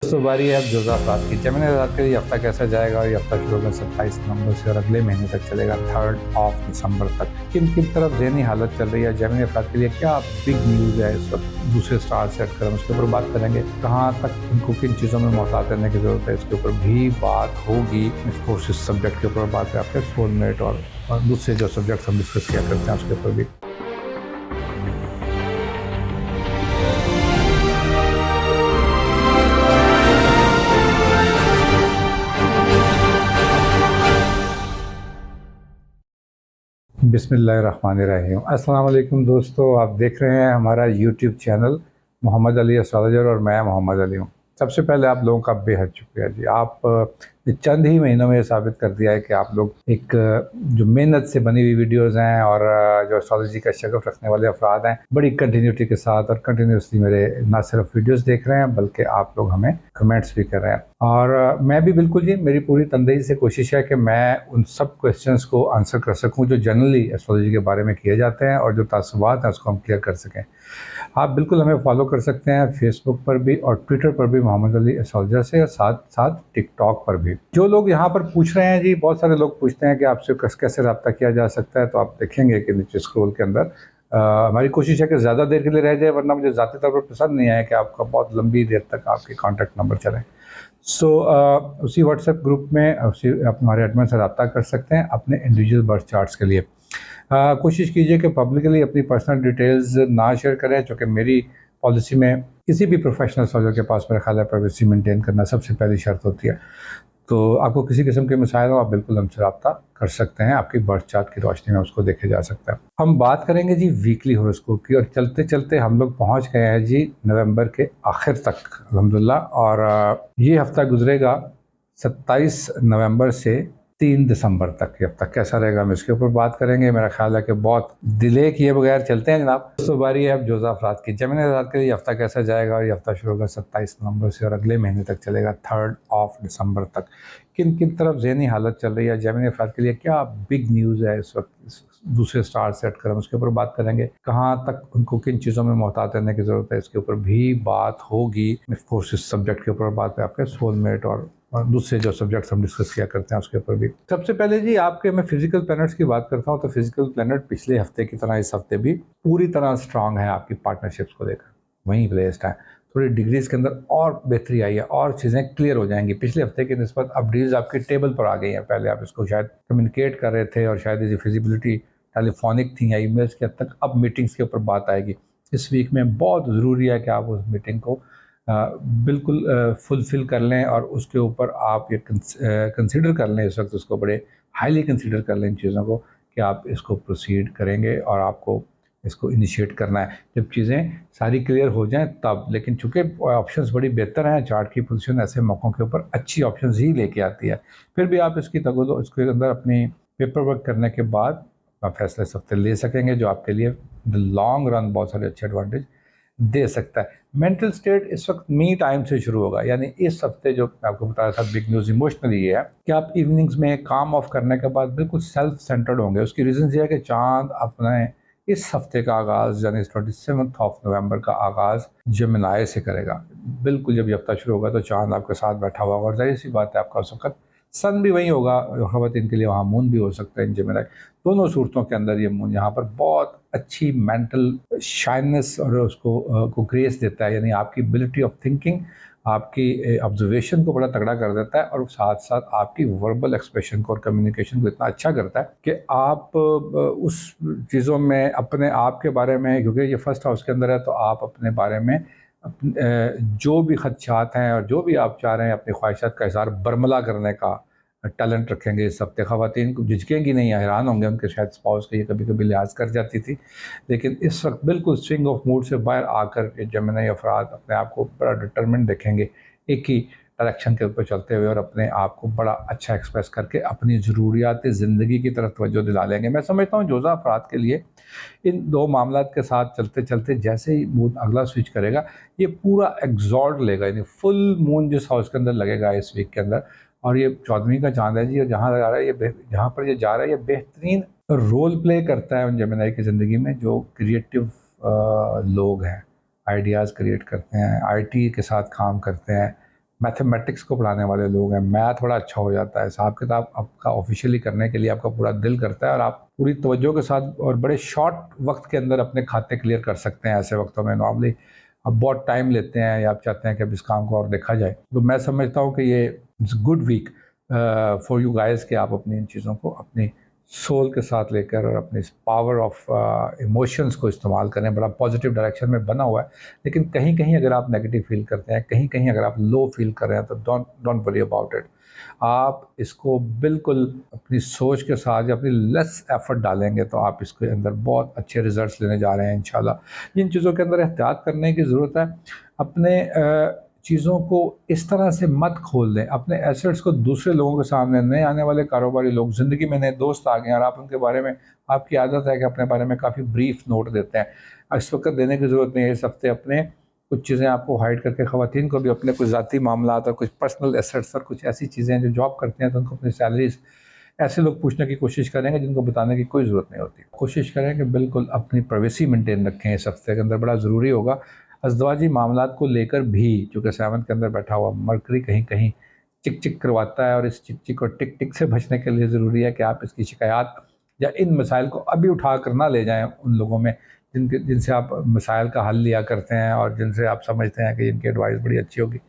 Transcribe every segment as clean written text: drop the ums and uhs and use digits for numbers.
दोस्तों बारी है अब जोज़ाफ़ात की। जेमिनी रात का ये हफ्ता कैसा जाएगा और ये हफ्ता शुरू होगा 27 नवंबर से और अगले महीने तक चलेगा 3 दिसंबर तक। किन किन तरफ ज़हनी हालत चल रही है, जेमिनी रात के लिए क्या बिग न्यूज़ है इस वक्त, दूसरे स्टार सेट कर हम उसके ऊपर बात करेंगे। कहाँ तक उनको किन चीज़ों में मोहतात रहने की ज़रूरत है, इसके ऊपर भी बात होगी। ऑफकोर्स इस सब्जेक्ट के ऊपर बात है आपके सोलमेट और दूसरे जो सब्जेक्ट हम डिस्कस किया करते हैं उसके ऊपर भी। बिस्मिल्लाहिर्रहमानिर्रहीम। अस्सलाम वालेकुम दोस्तों, आप देख रहे हैं हमारा YouTube channel Mohammad Ali astrologer और मैं मोहम्मद अली हूँ। सबसे पहले आप लोगों का बेहद शुक्रिया जी। आप चंद ही महीनों में ये साबित कर दिया है कि आप लोग एक जो मेहनत से बनी हुई वीडियोस हैं और जो एस्ट्रोलॉजी का शगफ रखने वाले अफराद हैं, बड़ी कंटिन्यूटी के साथ और कंटिन्यूसली मेरे ना सिर्फ वीडियोस देख रहे हैं बल्कि आप लोग हमें कमेंट्स भी कर रहे हैं। और मैं भी बिल्कुल जी, मेरी पूरी तनदेही से कोशिश है कि मैं उन सब क्वेश्चंस को आंसर कर सकूं जो जनरली एस्ट्रोलॉजी के बारे में किए जाते हैं और जो तासुबात हैं उसको हम क्लियर कर सकें। आप बिल्कुल हमें फॉलो कर सकते हैं फेसबुक पर भी और ट्विटर पर भी मोहम्मद अली एस्ट्रोलॉजर से, और साथ साथ टिकटॉक पर भी। जो लोग यहाँ पर पूछ रहे हैं जी, बहुत सारे लोग पूछते हैं कि आपसे कैसे रब्ता किया जा सकता है, तो आप देखेंगे कि नीचे स्क्रॉल के अंदर हमारी कोशिश है कि ज़्यादा देर के लिए रह जाए, वरना मुझे ज़ाती तौर पर पसंद नहीं आया कि आपका बहुत लंबी देर तक आपके कॉन्टैक्ट नंबर चलें। उसी व्हाट्सएप ग्रुप में आप हमारे एडमिन से रब्ता कर सकते हैं अपने इंडिविजुअल बर्थ चार्ट्स के लिए। कोशिश कीजिए कि पब्लिकली अपनी पर्सनल डिटेल्स ना शेयर करें, चूँकि मेरी पॉलिसी में किसी भी प्रोफेशनल एस्ट्रोलॉजर के पास मेरा ख्याल है प्राइवेसी मेंटेन करना सबसे पहली शर्त होती है। तो आपको किसी किस्म के मसाइल हो, आप बिल्कुल हमसे रब्ता कर सकते हैं, आपकी बर्थ चार्ट की रोशनी में उसको देखे जा सकता है। हम बात करेंगे जी वीकली हॉरोस्कोप की, और चलते चलते हम लोग पहुंच गए हैं जी नवंबर के आखिर तक अल्हम्दुलिल्लाह। और ये हफ्ता गुजरेगा 27 नवंबर से 3 दिसंबर तक। ये हफ्ता कैसा रहेगा हम इसके ऊपर बात करेंगे। मेरा ख्याल है कि बहुत डिले किए बगैर चलते हैं जनाब। दोस्तों बारी है अब जोज़ाफ़ात की। जेमिनी रात का ये हफ्ता कैसा जाएगा और ये हफ्ता शुरू होगा 27 नवंबर से और अगले महीने तक चलेगा 3 दिसंबर तक। किन किन तरफ ज़हनी हालत चल रही है, जेमिनी अफराद के लिए क्या बिग न्यूज़ है इस वक्त, दूसरे स्टार सेट कर हम उसके ऊपर बात करेंगे। कहाँ तक उनको किन चीज़ों में मोहतात रहने की ज़रूरत है, इसके ऊपर भी बात होगी। ऑफकोर्स इस सब्जेक्ट के ऊपर बात है आपके सोलमेट और दूसरे जो सब्जेक्ट्स हम डिस्कस किया करते हैं उसके ऊपर भी। सबसे पहले जी आपके मैं फिजिकल प्लैनेट्स की बात करता हूँ, तो फिजिकल प्लैनेट पिछले हफ्ते की तरह इस हफ्ते भी पूरी तरह स्ट्रांग है आपकी पार्टनरशिप्स को लेकर, वहीं प्लेस्ड है। थोड़ी डिग्रीज के अंदर और बेहतरी आई है और चीज़ें क्लियर हो जाएंगी पिछले हफ्ते की निस्बत। अब डील्स आपकी टेबल पर आ गई हैं। पहले आप इसको शायद कम्युनिकेट कर रहे थे और शायद इसकी फिजिबिलिटी टेलीफोनिक थी या ईमेल्स के हद तक, अब मीटिंग्स के ऊपर बात आएगी। इस वीक में बहुत ज़रूरी है कि आप उस मीटिंग को बिल्कुल फुलफ़िल कर लें और उसके ऊपर आप ये कंसिडर कर लें, इस वक्त उसको बड़े हाईली कंसिडर कर लें इन चीज़ों को कि आप इसको प्रोसीड करेंगे और आपको इसको इनिशिएट करना है जब चीज़ें सारी क्लियर हो जाएं तब। लेकिन चूँकि ऑप्शंस बड़ी बेहतर हैं, चार्ट की पोजीशन ऐसे मौक़ों के ऊपर अच्छी ऑप्शंस ही लेके आती है। फिर भी आप इसकी तगदो इसके अंदर अपनी पेपर वर्क करने के बाद आप फैसले इस हफ्ते ले सकेंगे जो आपके लिए द लॉन्ग रन बहुत सारे अच्छे एडवांटेज दे सकता है। मेंटल स्टेट इस वक्त मी टाइम से शुरू होगा, यानी इस हफ्ते जो मैं आपको बताया था बिग न्यूज़ इमोशनली ये है कि आप इवनिंग्स में काम ऑफ करने के बाद बिल्कुल सेल्फ सेंटर्ड होंगे। उसकी रीज़न ये है कि चांद अपने इस हफ्ते का आगाज़ यानी 27 नवंबर का आगाज़ जेमिनी से करेगा। बिल्कुल जब ये हफ्ता शुरू होगा तो चांद आपके साथ बैठा हुआ होगा और जाहिर सी बात है आपका उस वक्त सन भी वहीं होगा, ख़वातीन के लिए वहाँ मून भी हो सकता है इन जेमिनी। दोनों सूरतों के अंदर ये मून यहाँ पर बहुत अच्छी मेंटल शाइनेस और उसको ग्रेस देता है, यानी आपकी एबिलिटी ऑफ थिंकिंग, आपकी ऑब्जर्वेशन को बड़ा तगड़ा कर देता है और साथ साथ आपकी वर्बल एक्सप्रेशन को और कम्युनिकेशन को इतना अच्छा करता है कि आप उस चीज़ों में अपने आप के बारे में, क्योंकि ये फर्स्ट हाउस के अंदर है, तो आप अपने बारे में जो भी खदशात हैं और जो भी आप चाह रहे हैं अपनी ख्वाहिशात का इज़हार बरमला करने का टैलेंट रखेंगे। इस हफ्ते ख़वातीन को झिझकेंगी नहीं, हैरान होंगे उनके शायद स्पाउस का ये कभी कभी लिहाज कर जाती थी, लेकिन इस वक्त बिल्कुल स्विंग ऑफ मूड से बाहर आकर ये जेमिनी अफराद अपने आप को बड़ा डिटरमिन्ड देखेंगे एक ही डायरेक्शन के ऊपर चलते हुए और अपने आप को बड़ा अच्छा एक्सप्रेस करके अपनी ज़रूरियात ज़िंदगी की तरफ तवज्जो दिला लेंगे। मैं समझता हूँ जोज़ा अफराद के लिए इन दो मामलात के साथ चलते चलते जैसे ही मून अगला स्विच करेगा ये पूरा एग्जॉर्ड लेगा, यानी फुल मून जिस हाउस के अंदर लगेगा इस वीक के अंदर, और ये 14वीं का चांद है जी, और जहाँ जा रहा है ये, जहाँ पर ये जा रहा है ये बेहतरीन रोल प्ले करता है उन जेमिनी की ज़िंदगी में जो क्रिएटिव लोग हैं, आइडियाज़ क्रिएट करते हैं, आईटी के साथ काम करते हैं, मैथमेटिक्स को पढ़ाने वाले लोग हैं, मैथ थोड़ा अच्छा हो जाता है, हिसाब किताब आपका ऑफिशियली करने के लिए आपका पूरा दिल करता है और आप पूरी तवज्जो के साथ और बड़े शॉर्ट वक्त के अंदर अपने खाते क्लियर कर सकते हैं। ऐसे वक्तों में नॉर्मली आप बहुत टाइम लेते हैं या आप चाहते हैं कि अब इस काम को और देखा जाए, तो मैं समझता हूँ कि ये it's good week for you guys कि आप अपनी इन चीज़ों को अपनी सोल के साथ लेकर और अपनी इस पावर ऑफ इमोशंस को इस्तेमाल करें। बड़ा पॉजिटिव डायरेक्शन में बना हुआ है, लेकिन कहीं कहीं अगर आप नेगेटिव फील करते हैं, कहीं कहीं अगर आप लो फील कर रहे हैं, तो don't don't worry about it. आप इसको बिल्कुल अपनी सोच के साथ या अपनी लेस एफर्ट डालेंगे तो आप इसके अंदर बहुत अच्छे रिजल्ट्स लेने जा रहे हैं इंशाल्लाह। इन चीज़ों के अंदर एहतियात करने की ज़रूरत है। अपने चीज़ों को इस तरह से मत खोल दें, अपने एसेट्स को दूसरे लोगों के सामने, नए आने वाले कारोबारी लोग, ज़िंदगी में नए दोस्त आ गए और आप उनके बारे में, आपकी आदत है कि अपने बारे में काफ़ी ब्रीफ नोट देते हैं। इस वक्त देने की ज़रूरत नहीं है। इस हफ्ते अपने कुछ चीज़ें आपको हाइड करके, ख़वातीन को भी अपने कुछ ज़ाती मामलात और कुछ पर्सनल एसेट्स और कुछ ऐसी चीज़ें हैं जो जॉब करते हैं तो उनको अपनी सैलरीज़ ऐसे लोग पूछने की कोशिश करेंगे जिनको बताने की कोई ज़रूरत नहीं होती। कोशिश करें कि बिल्कुल अपनी प्राइवेसी मेंटेन रखें। इस हफ्ते के अंदर बड़ा ज़रूरी होगा। अज़दवाजी मामलात को लेकर भी, चूँकि 7 के अंदर बैठा हुआ मरकरी कहीं कहीं चिक चिक करवाता है और इस चिक चिक और टिक टिक से बचने के लिए ज़रूरी है कि आप इसकी शिकायत या इन मसाइल को अभी उठा कर ना ले जाएँ उन लोगों में जिनसे आप मसाइल का हल लिया करते हैं और जिनसे आप समझते हैं कि इनकी एडवाइस बड़ी अच्छी होगी।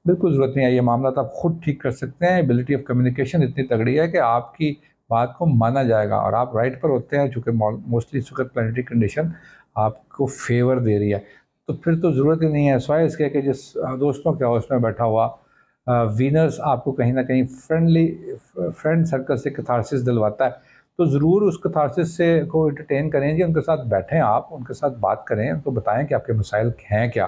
बिल्कुल ज़रूरत नहीं है, ये मामला तो आप खुद ठीक कर सकते हैं। एबिलिटी ऑफ कम्युनिकेशन इतनी तगड़ी है कि आपकी बात को माना जाएगा और आप राइट पर होते हैं, चूँकि मोस्टली इस वक्त प्लैनेटरी कंडीशन आपको फेवर दे रही है। तो फिर तो ज़रूरत ही नहीं है, सिवाय इसके कि जिस दोस्तों के हाउस में बैठा हुआ वीनस आपको कहीं न कहीं फ्रेंड सर्कल से कैथारसिस दिलवाता है, तो ज़रूर उस कैथारसिस से को एंटरटेन करें जी, उनके साथ बैठें आप, उनके साथ बात करें, उनको बताएँ कि आपके मसाइल हैं क्या।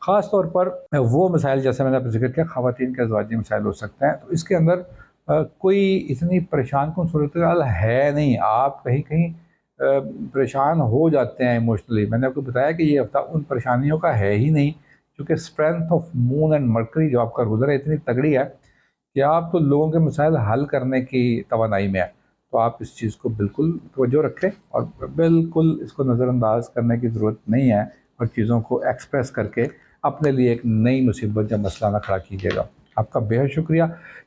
ख़ास तौर पर वो मसाइल, जैसे मैंने आपको ज़िक्र किया, ख़वातीन के अज़वाजी मसाइल हो सकते हैं, तो इसके अंदर कोई इतनी परेशान कुन सूरत हाल है नहीं। आप कहीं कहीं परेशान हो जाते हैं इमोशनली। मैंने आपको बताया कि ये हफ़्ता उन परेशानियों का है ही नहीं, क्योंकि strength of moon and mercury जो आपका रूलर है इतनी तगड़ी है कि आप तो लोगों के मसाइल हल करने की तवानाई में है। तो आप इस चीज़ को बिल्कुल तवज्जो रखें और बिल्कुल इसको नज़रअंदाज करने की ज़रूरत नहीं है और चीज़ों को एक्सप्रेस करके अपने लिए एक नई मुसीबत या मसला ना खड़ा कीजिएगा। आपका बेहद शुक्रिया।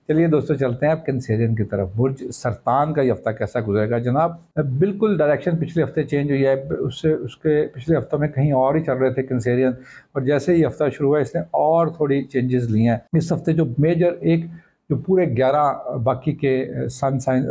चलिए दोस्तों, चलते हैं अब कैंसेरियन की तरफ। बुर्ज सरतान का ये हफ्ता कैसा गुजरेगा जनाब? बिल्कुल डायरेक्शन पिछले हफ्ते चेंज हुई है। उससे उसके पिछले हफ्तों में कहीं और ही चल रहे थे कैंसेरियन, और जैसे ही हफ्ता शुरू हुआ इसने और थोड़ी चेंजेस लिए हैं। इस हफ्ते जो मेजर एक जो पूरे 11 बाकी के सन साइन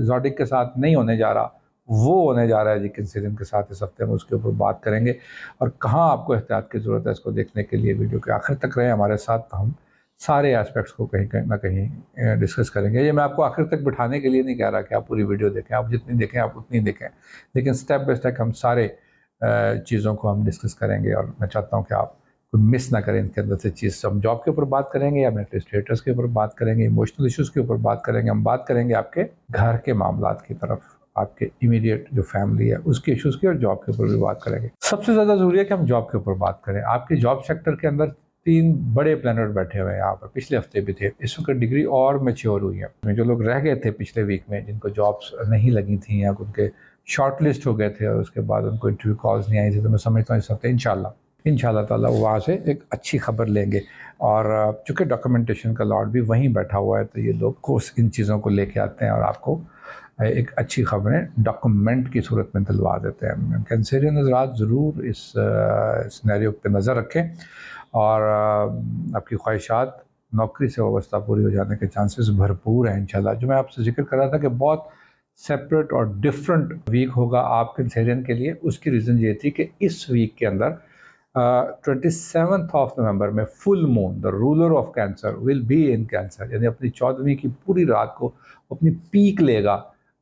ज़ोडिक के साथ नहीं होने जा रहा, वो होने जा रहा है जी कैंसेरियन के साथ इस हफ्ते में। उसके ऊपर बात करेंगे और कहाँ आपको एहतियात की ज़रूरत है, इसको देखने के लिए वीडियो के आखिर तक रहें हमारे साथ। तो हम सारे एस्पेक्ट्स को कहीं कहीं ना कहीं डिस्कस करेंगे। ये मैं आपको आखिर तक बिठाने के लिए नहीं कह रहा कि आप पूरी वीडियो देखें, आप जितनी देखें आप उतनी देखें, लेकिन स्टेप बाय स्टेप हम सारे चीज़ों को हम डिस्कस करेंगे और मैं चाहता हूँ कि आप कोई मिस ना करें इनके अंदर से चीज़। हम जॉब के ऊपर बात करेंगे या मेंटल स्टेटस के ऊपर बात करेंगे, इमोशनल इश्यूज़ के ऊपर बात करेंगे, हम बात करेंगे आपके घर के मामलात की तरफ, आपके इमीडिएट जो फैमिली है उसके इश्यूज़ की, और जॉब के ऊपर भी बात करेंगे। सबसे ज़्यादा ज़रूरी है कि हम जॉब के ऊपर बात करें। आपके जॉब सेक्टर के अंदर 3 बड़े प्लैनेट बैठे हुए हैं यहाँ पर, पिछले हफ्ते भी थे। इस वक्त डिग्री और मैच्योर हुई है। जो लोग रह गए थे पिछले वीक में, जिनको जॉब्स नहीं लगी थी या उनके शॉर्ट लिस्ट हो गए थे और उसके बाद उनको इंटरव्यू कॉल्स नहीं आई थी, तो मैं समझता हूँ इस हफ्ते इंशाल्लाह ताला वहाँ से एक अच्छी खबर लेंगे। और चूँकि डॉक्यूमेंटेशन का लॉर्ड भी वहीं बैठा हुआ है, तो ये लोग कोर्स इन चीज़ों को लेके आते हैं और आपको एक अच्छी खबरें डॉक्यूमेंट की सूरत में दिलवा देते हैं। कैंसेरियन हज़रात ज़रूर इस सिनेरियो पे नज़र रखें और आपकी ख्वाहिशात नौकरी से वाबस्ता पूरी हो जाने के चांसेस भरपूर हैं इंशाल्लाह। जो मैं आपसे जिक्र कर रहा था कि बहुत सेपरेट और डिफरेंट वीक होगा आप कैंसेरियन के लिए, उसकी रीज़न ये थी कि इस वीक के अंदर 27th ऑफ नवंबर में full moon, the ruler of cancer will be in cancer, यानी अपनी 14वीं की पूरी रात को अपनी पीक लेगा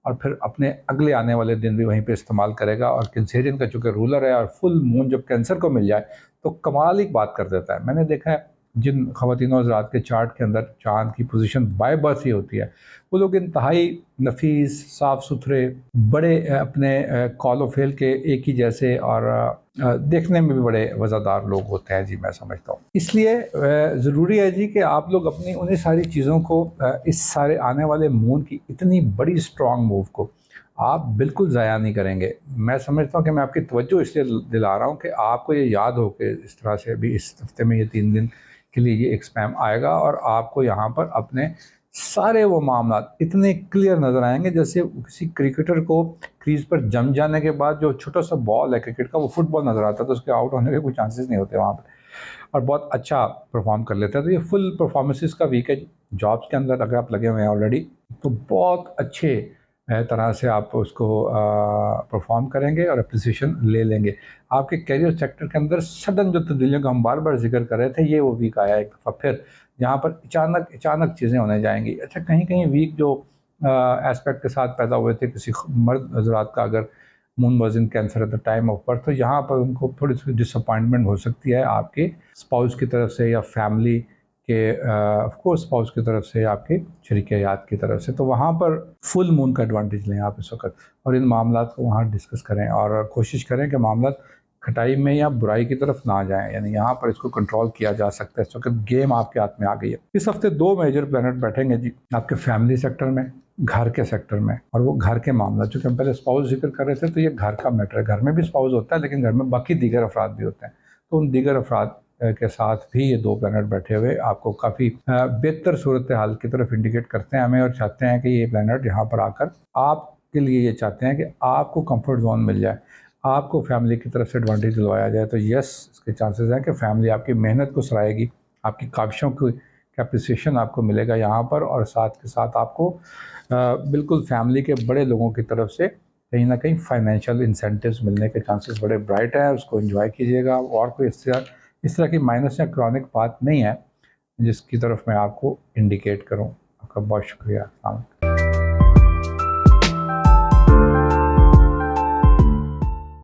और फिर अपने अगले आने वाले दिन भी वहीं पे इस्तेमाल करेगा। और कैंसेरियन का चूँकि रूलर है और फुल मून जब कैंसर को मिल जाए तो कमाल ही बात कर देता है। मैंने देखा है जिन ख़वातीनों हज़रात के चार्ट के अंदर चाँद की पोजीशन बाय बर्थ ही होती है, वो लोग इंतहाई नफीस, साफ़ सुथरे, बड़े अपने कॉल व फेल के एक ही जैसे और देखने में भी बड़े वज़ादार लोग होते हैं जी, मैं समझता हूँ। इसलिए ज़रूरी है जी कि आप लोग अपनी उन्हीं सारी चीज़ों को, इस सारे आने वाले मून की इतनी बड़ी स्ट्रॉन्ग मूव को आप बिल्कुल ज़ाया नहीं करेंगे। मैं समझता हूँ कि मैं आपकी तवज्जो इसलिए दिला रहा हूँ कि आपको ये याद हो कि इस तरह से अभी इस हफ्ते में ये 3 दिन के लिए ये एक स्पैम आएगा और आपको यहाँ पर अपने सारे वो मामला इतने क्लियर नज़र आएंगे जैसे किसी क्रिकेटर को क्रीज पर जम जाने के बाद जो छोटा सा बॉल है क्रिकेट का वो फुटबॉल नज़र आता है, तो उसके आउट होने के कोई चांसेस नहीं होते वहाँ पर, और बहुत अच्छा परफॉर्म कर लेता है। तो ये फुल परफॉर्मेंसेस का वीक है जॉब्स के अंदर। अगर आप लगे हुए हैं ऑलरेडी तो बहुत अच्छे तरह से आप उसको परफॉर्म करेंगे और अप्रिसिएशन ले लेंगे। आपके करियर सेक्टर के अंदर सडन जो तब्दीलियों का हम बार बार जिक्र कर रहे थे, ये वो वीक आया एक दफ़ा फिर, जहाँ पर अचानक अचानक चीज़ें होने जाएंगी। अच्छा, कहीं कहीं वीक जो एस्पेक्ट के साथ पैदा हुए थे, किसी मर्द हजरात का अगर मून वजन cancer at the time of birth, तो यहाँ पर उनको थोड़ी सी डिसअपॉइंटमेंट हो सकती है आपके स्पाउस की तरफ से या फैमिली के ऑफ कोर्स स्पाउस की तरफ से, आपके शरीक हयात की तरफ से। तो वहाँ पर फुल मून का एडवांटेज लें आप इस वक्त और इन मामला को वहाँ डिस्कस करें और कोशिश करें कि मामला खटाई में या बुराई की तरफ ना जाएं, यानी यहाँ पर इसको कंट्रोल किया जा सकता है। इस वक्त गेम आपके हाथ में आ गई है। इस हफ्ते 2 मेजर प्लैनेट बैठेंगे जी आपके फैमिली सेक्टर में, घर के सेक्टर में, और वो घर के मामला, चूँकि हम पहले स्पाउस जिक्र कर रहे थे तो ये घर का मैटर है। घर में भी स्पाउस होता है लेकिन घर में बाकी दीगर अफराद भी होते हैं, तो उन दीगर अफराद के साथ भी ये 2 प्लैनेट बैठे हुए आपको काफ़ी बेहतर सूरत हाल की तरफ इंडिकेट करते हैं हमें, और चाहते हैं कि ये प्लैनेट यहाँ पर आकर आपके लिए ये चाहते हैं कि आपको कंफर्ट जोन मिल जाए, आपको फैमिली की तरफ से एडवांटेज दिलवाया जाए। तो यस, इसके चांसेस हैं कि फैमिली आपकी मेहनत को सराहेगी, आपकी काविशों की एप्रिसिएशन आपको मिलेगा यहाँ पर, और साथ के साथ आपको बिल्कुल फैमिली के बड़े लोगों की तरफ से कहीं ना कहीं फाइनेंशियल इंसेंटिव्स मिलने के चांसेस बड़े ब्राइट हैं। उसको एंजॉय कीजिएगा, और कोई इस तरह की माइनस या क्रॉनिक बात नहीं है जिसकी तरफ मैं आपको इंडिकेट करूँ। आपका बहुत शुक्रिया।